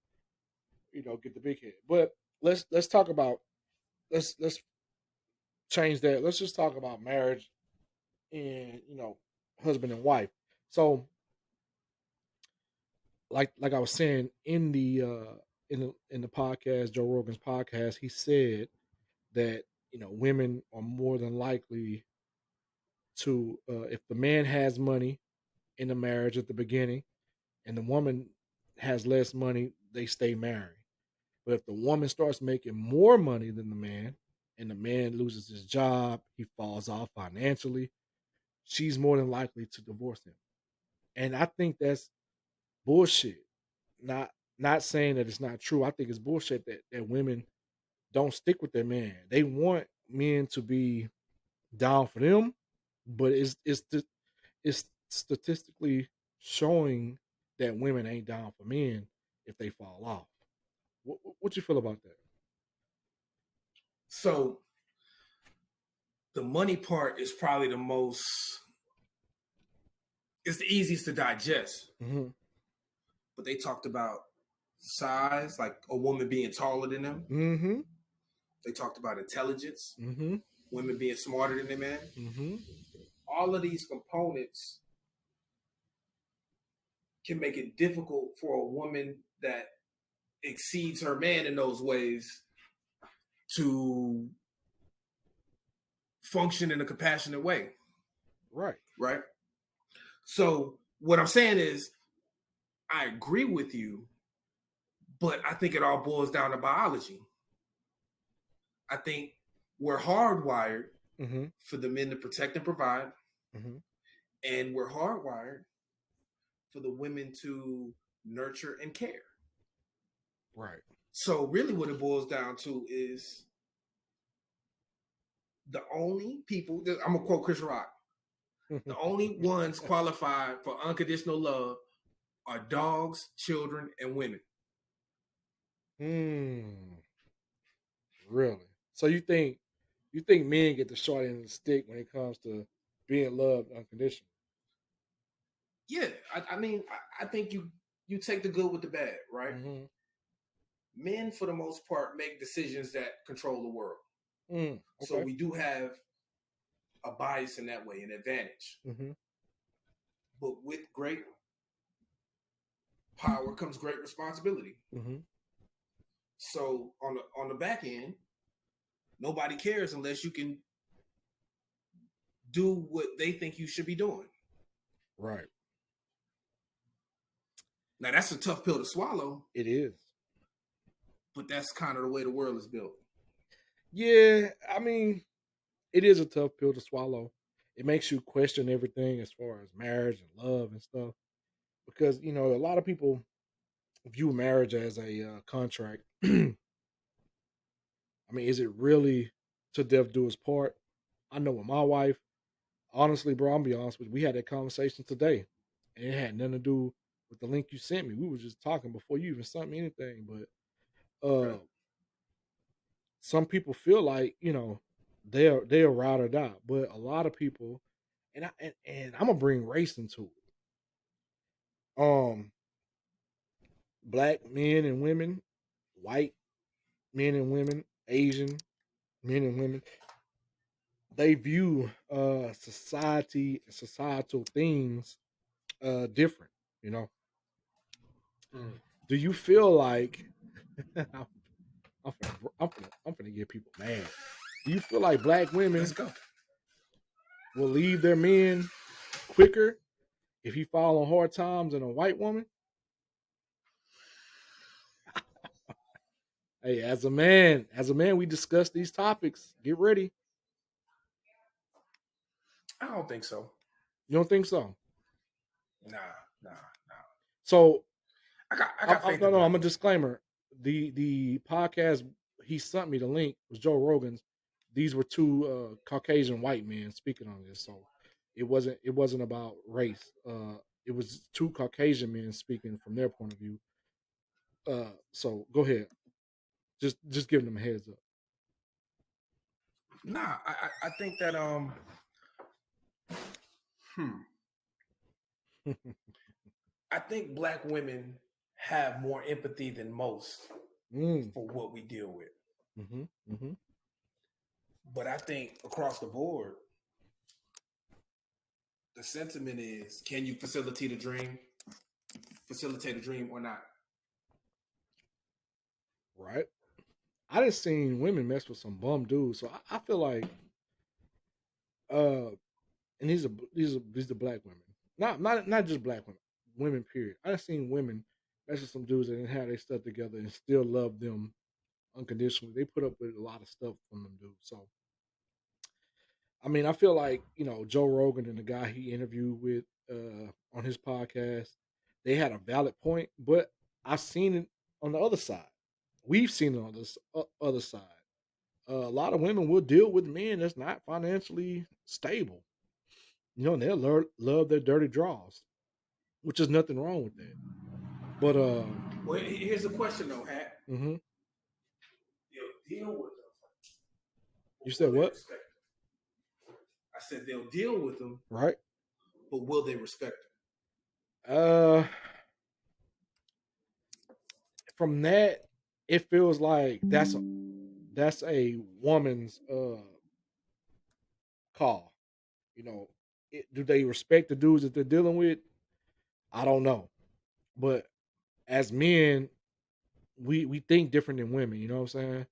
you know, get the big head. But let's talk about let's change that. Let's just talk about marriage and, you know, husband and wife. So like I was saying in the podcast, Joe Rogan's podcast, he said that, you know, women are more than likely to if the man has money in the marriage at the beginning and the woman has less money, they stay married. But if the woman starts making more money than the man and the man loses his job, he falls off financially, she's more than likely to divorce him. And I think that's bullshit. Not saying that it's not true. I think it's bullshit that women don't stick with their man. They want men to be down for them, but it's statistically showing that women ain't down for men if they fall off. What you feel about that? So the money part is probably it's the easiest to digest. Mm-hmm. But they talked about size, like a woman being taller than them. Mm-hmm. They talked about intelligence, Mm-hmm. women being smarter than their man. Mm-hmm. All of these components can make it difficult for a woman that exceeds her man in those ways to function in a compassionate way. Right. Right. So what I'm saying is I agree with you, but I think it all boils down to biology. I think we're hardwired Mm-hmm. for the men to protect and provide, Mm-hmm. and we're hardwired for the women to nurture and care. Right. So really what it boils down to is the only people, I'm going to quote Chris Rock, the only ones qualified for unconditional love are dogs, children, and women. Really? So you think men get the short end of the stick when it comes to being loved unconditionally? Yeah, I mean, I think you take the good with the bad, right? Mm-hmm. Men, for the most part, make decisions that control the world. Okay. So we do have a bias in that way, an advantage. Mm-hmm. But with great power comes great responsibility. Mm-hmm. So on the back end, nobody cares unless you can do what they think you should be doing. Right. Now that's a tough pill to swallow. It is. But that's kind of the way the world is built. Yeah, I mean, it is a tough pill to swallow. It makes you question everything as far as marriage and love and stuff. Because, you know, a lot of people view marriage as a contract. I mean, is it really to death do us part? I know with my wife, honestly, bro, I'm gonna be honest with you, we had that conversation today. And it had nothing to do with the link you sent me. We were just talking before you even sent me anything. But some people feel like, you know, they'll ride or die. But a lot of people and I'm gonna bring race into it. Black men and women, white men and women, Asian men and women, they view societal things different. You know, do you feel like I'm finna get people mad? Do you feel like black women Let's go. will leave their men quicker if he fall on hard times than a white woman? Hey, as a man, we discuss these topics. Get ready. I don't think so. You don't think so? Nah, nah, nah. So, I got faith no, in no. black I'm a women. disclaimer. The podcast he sent me the link was Joe Rogan's. These were two Caucasian white men speaking on this, so it wasn't about race. It was two Caucasian men speaking from their point of view. So go ahead. Just giving them a heads up. Nah, I think that hmm. I think black women have more empathy than most Mm. for what we deal with. Mm-hmm. Mm-hmm. But I think across the board, the sentiment is: can you facilitate a dream? Facilitate a dream or not? Right. I just seen women mess with some bum dudes, so I feel like uh and these are black women. Not just black women, women period. I just seen women mess with some dudes that didn't have their stuff together and still love them unconditionally. They put up with a lot of stuff from them dudes. So I mean, I feel like, Joe Rogan and the guy he interviewed with on his podcast, they had a valid point, but I've seen it on the other side. We've seen it on this other side. A lot of women will deal with men that's not financially stable. And they'll love their dirty draws, which is nothing wrong with that. But Well, here's the question though, Hat. mhm. They'll deal with them. You Will said they what? respect them? I said they'll deal with them, Right? but will they respect Uh, from that, it feels like that's a woman's call. Do they respect the dudes that they're dealing with? I don't know, but as men, we think different than women. You know what I'm saying?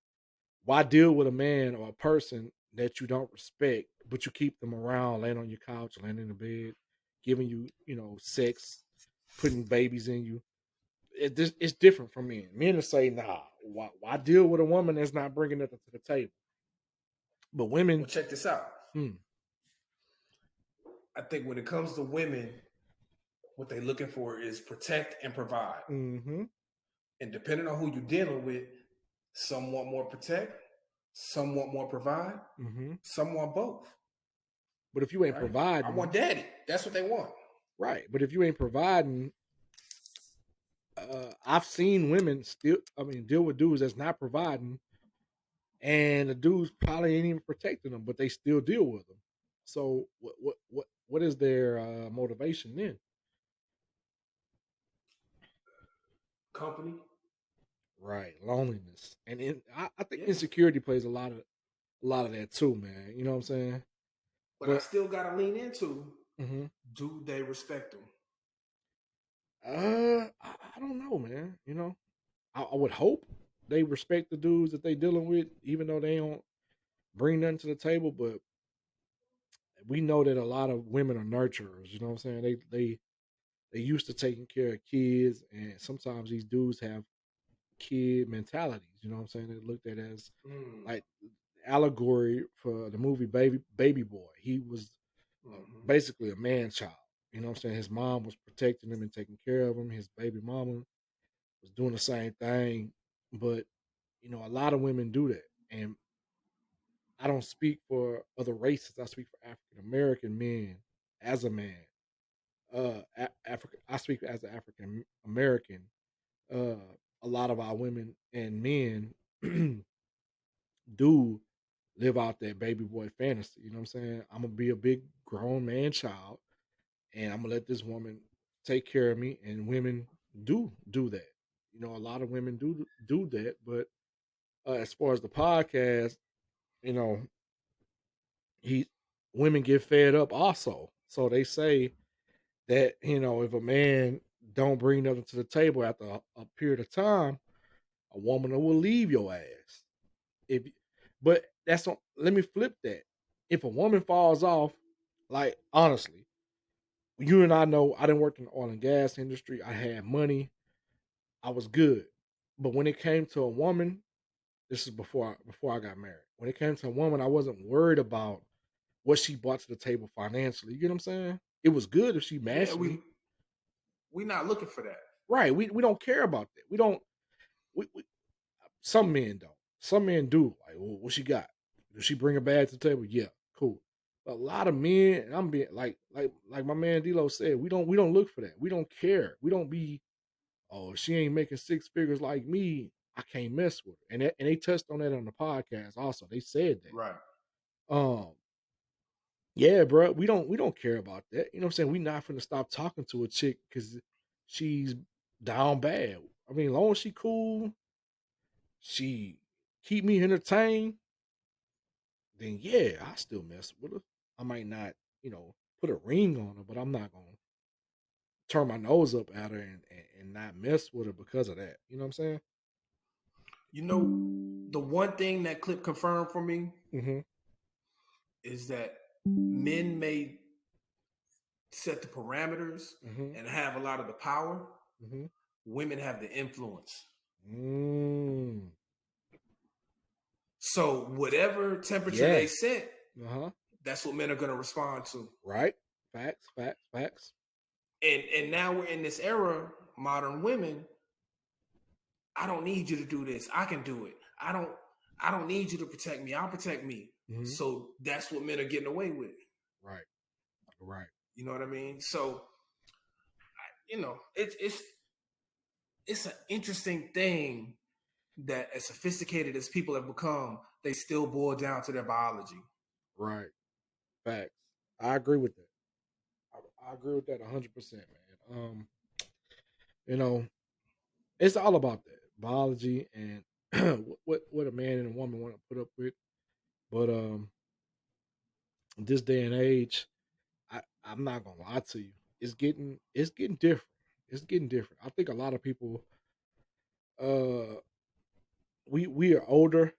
Why deal with a man or a person that you don't respect, but you keep them around, laying on your couch, laying in the bed, giving you, sex, putting babies in you? It's different from men. Men will say, "Nah, why deal with a woman that's not bringing nothing to the table?" But them? women, Well, check this out. hmm, I think when it comes to women, what they're looking for is protect and provide. mm-hmm, And depending on who you're dealing with, some want more protect, some want more provide, mm-hmm. some want both. But if you ain't Right? I providing, want daddy. That's what they want. right? But if you ain't providing, I've seen women deal with dudes that's not providing, and the dudes probably ain't even protecting them, but they still deal with them. So what is their motivation then? Company. Right, loneliness, and I think Yeah. insecurity plays a lot of that too, man. You know what I'm saying? But I But still got to lean into, mhm. do they respect them? I don't know, man. I would hope they respect the dudes that they dealing with, even though they don't bring nothing to the table. But we know that a lot of women are nurturers. You know what I'm saying? They used to taking care of kids, and sometimes these dudes have kid mentalities. You know what I'm saying? They're looked at as Mm. like allegory for the movie Baby Boy. He was Mm-hmm. basically a man child. You know what I'm saying? His mom was protecting him and taking care of him. His baby mama was doing the same thing. But a lot of women do that, and I don't speak for other races. I speak for African American men as a man. Africa. I speak as an African American. Uh, a lot of our women and men do live out that baby boy fantasy. You know what I'm saying? I'm gonna be a big grown man child, and I'm gonna let this woman take care of me. And women do that. You know, a lot of women do that. But as far as the podcast, you know, he women get fed up also. So they say that if a man don't bring nothing to the table after a period of time, a woman will leave your ass. If but that's on. Let me flip that. If a woman falls off, like honestly, you and I know I didn't work in the oil and gas industry. I had money. I was good. But when it came to a woman, this is before I got married. When it came to a woman, I wasn't worried about what she brought to the table financially. You get what I'm saying? It was good if she Yeah, matched me. we not looking for that. Right. We don't care about that. We don't we some men don't. Some men do. Like, well, what she got? Does she bring a bag to the table? Yeah, cool. But a lot of men, and I'm being like my man Delo said, we don't look for that. We don't care. We don't be, oh, if she ain't making six figures like me, I can't mess with her. And they touched on that on the podcast also. They said that. Right. Um, yeah, bro, we don't care about that. You know what I'm saying? We not finna stop talking to a chick because she's down bad. I mean, long as she cool, she keep me entertained, then yeah, I still mess with her. I might not, put a ring on her, but I'm not gonna turn my nose up at her and not mess with her because of that. You know what I'm saying? You know, the one thing that clip confirmed for me Mm-hmm. is that men may set the parameters Mm-hmm. and have a lot of the power. Mm-hmm. Women have the influence. Mm. So whatever temperature Yeah. they set, Uh-huh. that's what men are going to respond to. Right. Facts, facts, facts. And now we're in this era, modern women, I don't need you to do this. I can do it. I don't need you to protect me. I'll protect me. Mm-hmm. So that's what men are getting away with. Right. Right. You know what I mean? So it's an interesting thing that as sophisticated as people have become, they still boil down to their biology. Right. Facts. I agree with that. I agree with that 100%, man. You know, it's all about that biology and what a man and a woman want to put up with. But this day and age, I'm not gonna lie to you. It's getting different. It's getting different. I think a lot of people uh we are older.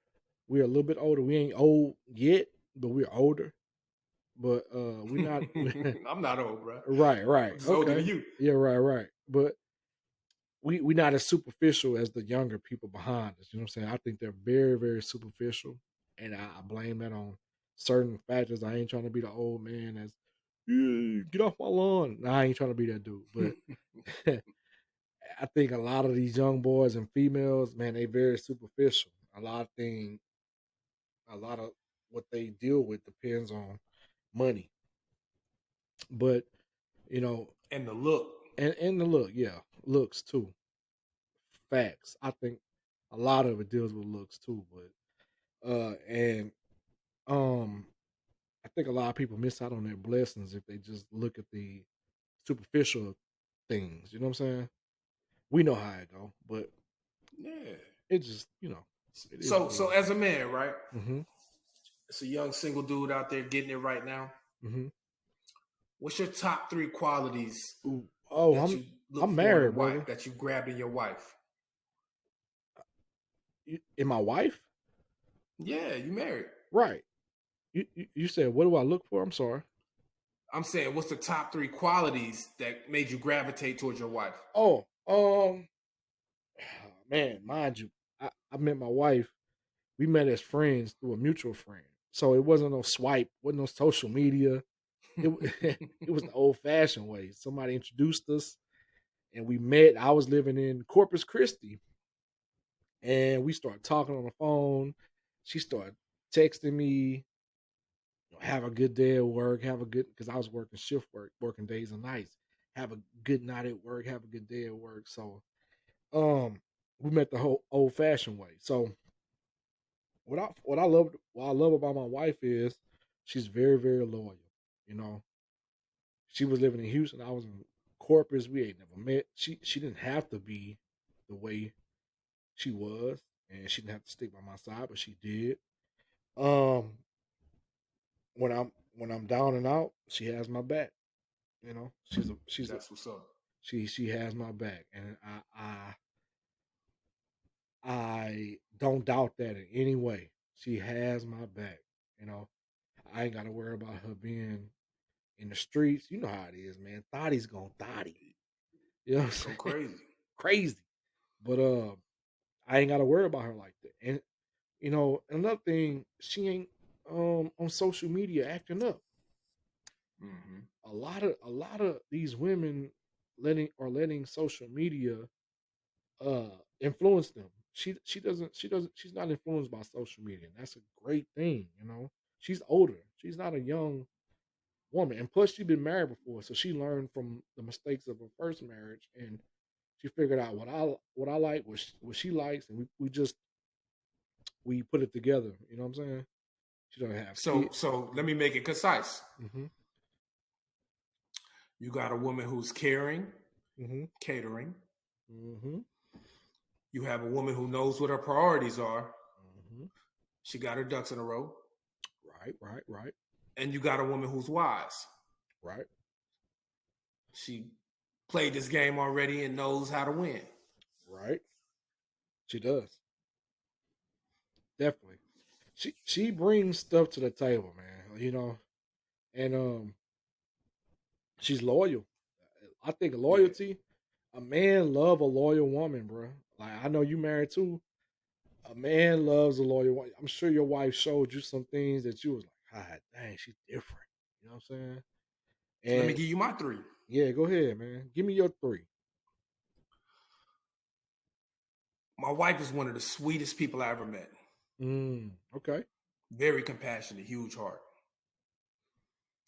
We're a little bit older. We ain't old yet, but we're older. But we're not I'm not old, bro. right. I'm just older than Okay. you. Yeah, right. But we not as superficial as the younger people behind us. You know what I'm saying? I think they're very, very superficial. And I blame that on certain factors. I ain't trying to be the old man that's, "Yeah, get off my lawn." Nah, I ain't trying to be that dude. But I think a lot of these young boys and females, man, they very superficial. A lot of what they deal with depends on money. But, you know, And the look. and the look, yeah, looks too. Facts. I think a lot of it deals with looks too, but and um I think a lot of people miss out on their blessings if they just look at the superficial things. You know what I'm saying? We know how it go, but Yeah. it just it is So what it so is. as a man, right? Mm-hmm. It's a young single dude out there getting it right now. Mm-hmm. What's your top three qualities Ooh, oh, that you look I'm for in a married, wife brother. that you grabbed in your wife? In my wife, Yeah, you married. right? You said what do I look for? I'm sorry. I'm saying, what's the top three qualities that made you gravitate towards your wife? Oh, man, mind you, I met my wife. We met as friends through a mutual friend. So it wasn't no swipe, wasn't no social media. It it was the old fashioned way. Somebody introduced us and we met. I was living in Corpus Christi and we started talking on the phone. She started texting me, have a good day at work, have a good because I was working shift work, working days and nights. Have a good night at work, have a good day at work. So we met the whole old fashioned way. So what I love about my wife is she's very, very loyal. You know, she was living in Houston. I was in Corpus. We ain't never met. She didn't have to be the way she was, and she didn't have to stick by my side, but she did. Um, when I'm down and out, she has my back. You know, That's what's up. she has my back, and I don't doubt that in any way. She has my back. You know, I ain't got to worry about her being in the streets. You know how it is, man. Thotty's gonna thotty. You know what I'm Go saying? crazy. Crazy. But I ain't got to worry about her like that. And you know, another thing, she ain't on social media acting up. Mm-hmm. A lot of these women letting social media influence them. She's not influenced by social media. And that's a great thing, you know. She's older. She's not a young woman. And plus she's been married before, so she learned from the mistakes of her first marriage, and she figured out what I like, what she likes, and we put it together. You know what I'm saying? She don't have So kids. so let me make it concise. Mm-hmm. You got a woman who's caring, Mm-hmm. catering. Mm-hmm. You have a woman who knows what her priorities are. Mm-hmm. She got her ducks in a row. Right. And you got a woman who's wise. Right. She played this game already and knows how to win. Right. She does. Definitely. She brings stuff to the table, man. You know, and she's loyal. I think Yeah. loyalty. A man love a loyal woman, bro. Like I know you married too. A man loves a loyal woman. I'm sure your wife showed you some things that you was like, God dang, she's different. You know what I'm saying? Let me And give you my three. yeah, go ahead, man. Give me your three. My wife is one of the sweetest people I ever met. Okay. Very compassionate, huge heart.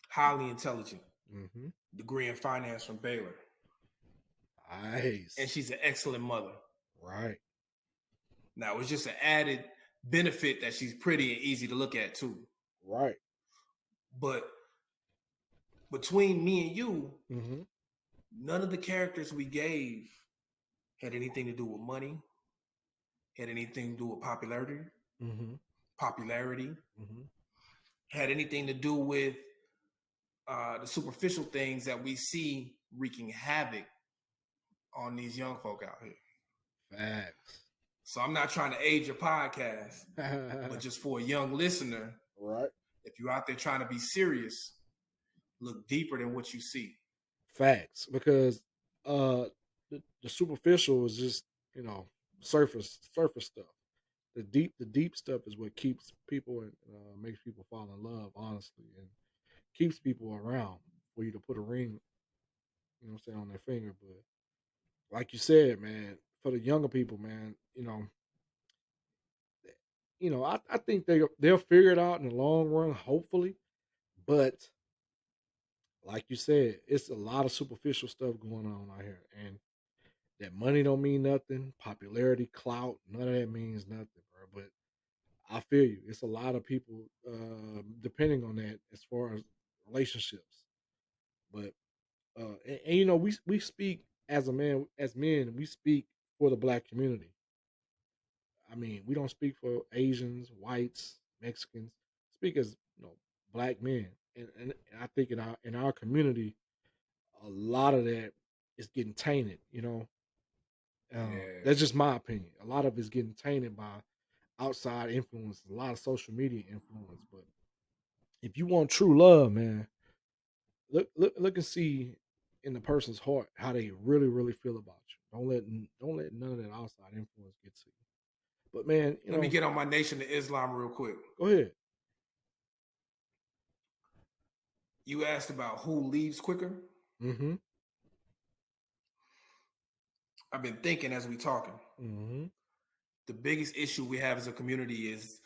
Highly intelligent. Mm-hmm. Degree in finance from Baylor. And Nice. she's an excellent mother. Right. Now, it's just an added benefit that she's pretty and easy to look at, too. Right. But between me and you, Mm-hmm. none of the characters we gave had anything to do with money, had anything to do with Mm-hmm. popularity, Mm-hmm. had anything to do with the superficial things that we see wreaking havoc on these young folk out here. Facts. So I'm not trying to age your podcast, but just for a young listener, Right. if you're out there trying to be serious, look deeper than what you see. Facts. Because the superficial is just, you know, surface stuff. The deep stuff is what keeps people and makes people fall in love, honestly, and keeps people around for you to put a ring, you know what I'm saying, on their finger. But like you said, man, for the younger people, man, I think they'll figure it out in the long run, hopefully. But like you said, it's a lot of superficial stuff going on out here, and that money don't mean nothing. Popularity, clout, none of that means nothing, bro. But I feel you. It's a lot of people depending on that as far as relationships. But and you know, we speak as a man, as men, we speak for the black community. I mean, we don't speak for Asians, whites, Mexicans. Speak as black men, and I think in our community, a lot of that is getting tainted. Yeah. That's just my opinion. A lot of it's getting tainted by outside influence, a lot of social media influence. But if you want true love, man, look and see in the person's heart how they really really feel about you. Don't let none of that outside influence get to you. But man, Let me get on my Nation of Islam real quick. go ahead. You asked about who leaves quicker. Mm-hmm. I've been thinking as we talking. Mm-hmm. The biggest issue we have as a community is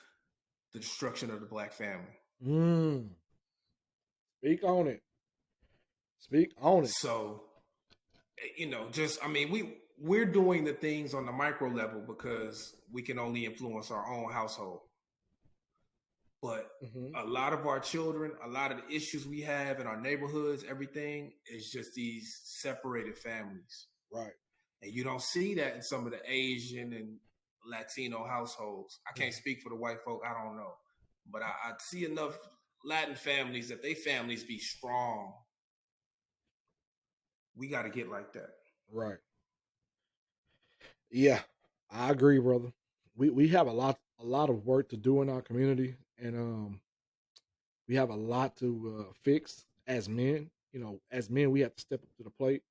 the destruction of the black family. Speak on it. Speak on it. So, we're doing the things on the micro level because we can only influence our own household. But Mm-hmm. a lot of our children, a lot of the issues we have in our neighborhoods, everything is just these separated families. Right. And you don't see that in some of the Asian and Latino households. I can't speak for the white folk, I don't know. But I see enough Latin families that they families be strong. We got to get like that. Right. Yeah, I agree, brother. We have a lot of work to do in our community, and we have a lot to fix as men. You know, as men, we have to step up to the plate.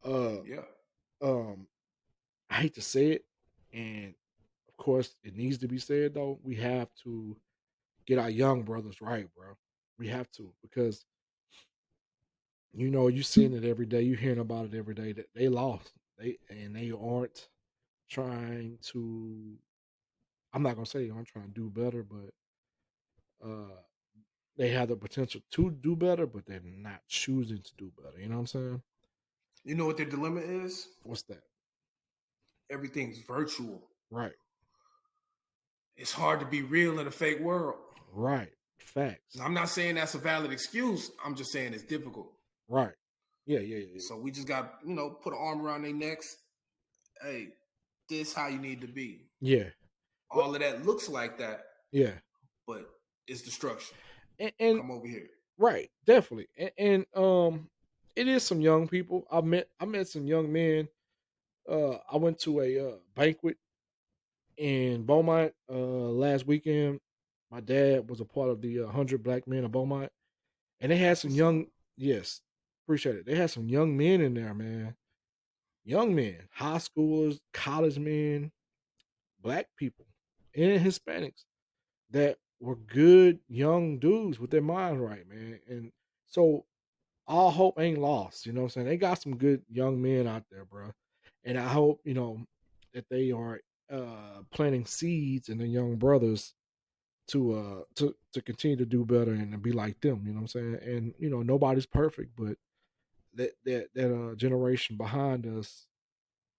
Uh, Yeah. um, I hate to say it, and of course, it needs to be said though. We have to get our young brothers right, bro. We have to because you know you seeing it every day. You hearing about it every day that they lost. They aren't trying to. I'm not gonna say they aren't trying to do better, but uh, they have the potential to do better, but they're not choosing to do better. You know what I'm saying? You know what their dilemma is? What's that? Everything's virtual. Right, It's hard to be real in a fake world. right. Facts. Now, I'm not saying that's a valid excuse. I'm just saying it's difficult. Right. Yeah, yeah, yeah. So we just got, put an arm around their necks. Hey, this how you need to be. Yeah. All of that looks like that, Yeah. but it's destruction. And Come over here. right, definitely. And it is some young people. I met some young men. I went to a banquet in Beaumont last weekend. My dad was a part of the 100 Black Men of Beaumont, and they had That's some what's up. young. Yes, appreciate it. They had some young men in there, man. Young men, high schoolers, college men, black people, and Hispanics that were good young dudes with their mind right, man. And so all hope ain't lost. You know what I'm saying? They got some good young men out there, bro. And I hope, that they are planting seeds in the young brothers to continue to do better and to be like them, you know what I'm saying? And nobody's perfect, but that generation behind us,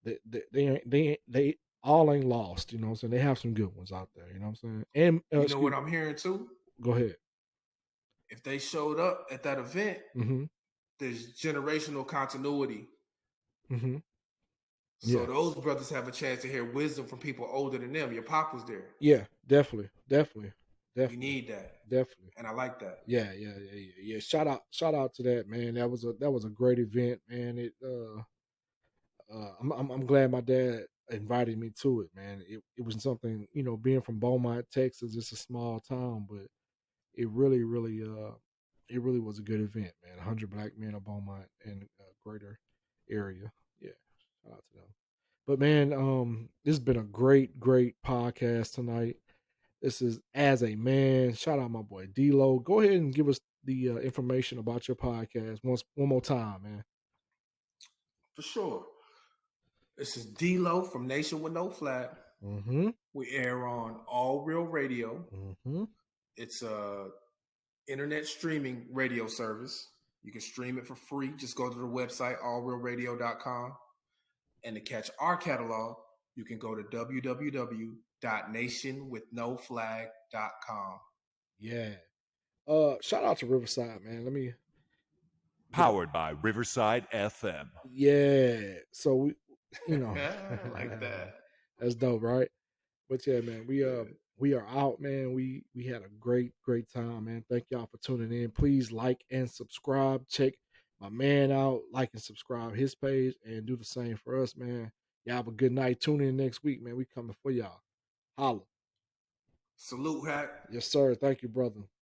they all ain't lost, you know what I'm saying? They have some good ones out there, you know what I'm saying? And You know what I'm hearing too? go ahead. If they showed up at that event, Mm-hmm. there's generational continuity. Mm-hmm. So Yeah. those brothers have a chance to hear wisdom from people older than them. Your pop was there. Yeah, definitely. Definitely. We Definitely. need that. Definitely. And I like that. Yeah, yeah, yeah, yeah, yeah. Shout out to that, man. That was a great event, man. I'm glad my dad invited me to it, man. It was something, being from Beaumont, Texas, it's a small town, but it it really was a good event, man. 100 Black Men of Beaumont and greater area. Yeah, shout out to them. But man, this has been a great podcast tonight. This is As a Man. Shout out my boy Delo. Go ahead and give us the information about your podcast one more time, man. For sure. This is Delo from Nation with No Flat. Mm-hmm. We air on All Real Radio. Mm-hmm. It's a internet streaming radio service. You can stream it for free. Just go to the website, allrealradio.com. And to catch our catalog, you can go to www.nationwithnoflag.com. Yeah. Shout out to Riverside, man. Let me get a Powered by Riverside FM. yeah. So I like that. That's dope, right? But yeah, man, Yeah. we are out, man. We had a great time, man. Thank y'all for tuning in. Please like and subscribe. Check my man out, like and subscribe his page, and do the same for us, man. Y'all have a good night. Tune in next week, man. We coming for y'all. Holla. Salute, Hack. Yes, sir. Thank you, brother.